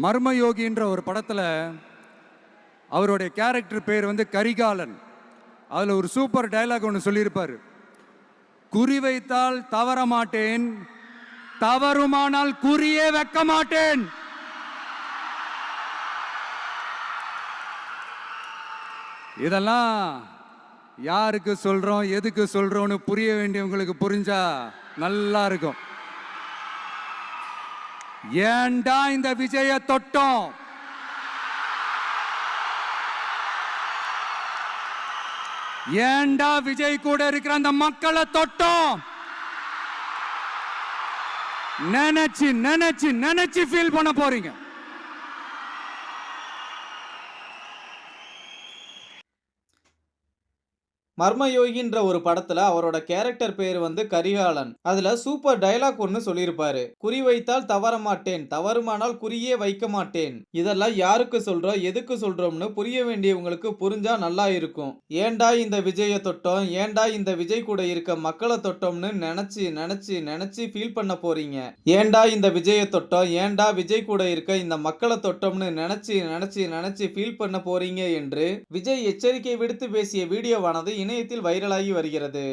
மர்மயோகின்ற ஒரு படத்துல அவருடைய கேரக்டர் பேர் வந்து கரிகாலன். அதுல ஒரு சூப்பர் டயலாக் ஒன்று சொல்லியிருப்பாரு. குறி வைத்தால் தவற மாட்டேன், தவறுமானால் குறியே வைக்க மாட்டேன். இதெல்லாம் யாருக்கு சொல்றோம், எதுக்கு சொல்றோம்னு புரிய வேண்டியவங்களுக்கு புரிஞ்சா நல்லா இருக்கும். ஏண்டா இந்த விஜய தொட்டோம், ஏண்டா விஜய் கூட இருக்கிற அந்த மக்களை தொட்டோம் நினைச்சு நினைச்சு நினைச்சு ஃபீல் பண்ண போறீங்க. மர்மயோகின்ற ஒரு படத்துல அவரோட கேரக்டர் பேர் வந்து கரிகாலன். அதுல சூப்பர் டயலாக் ஒன்னு சொல்லியிருப்பாரு. குறி வைத்தால் தவற மாட்டேன், தவறுமானால் குறியே வைக்க மாட்டேன். இதெல்லாம் யாருக்கு சொல்றோம், எதுக்கு சொல்றோம்னு புரிய வேண்டியவங்களுக்கு புரிஞ்சா நல்லா இருக்கும். ஏண்டா இந்த விஜய தொட்டோம், ஏண்டா இந்த விஜய் கூட இருக்க மக்களை தொட்டோம்னு நினைச்சு நினைச்சு நினைச்சு ஃபீல் பண்ண போறீங்க. ஏண்டா இந்த விஜய தொட்டோம், ஏண்டா விஜய் கூட இருக்க இந்த மக்களை தொட்டோம்னு நினைச்சு நினைச்சு நினைச்சு ஃபீல் பண்ண போறீங்க என்று விஜய் எச்சரிக்கை விடுத்து பேசிய வீடியோவானது இணையத்தில் வைரலாகி வருகிறது.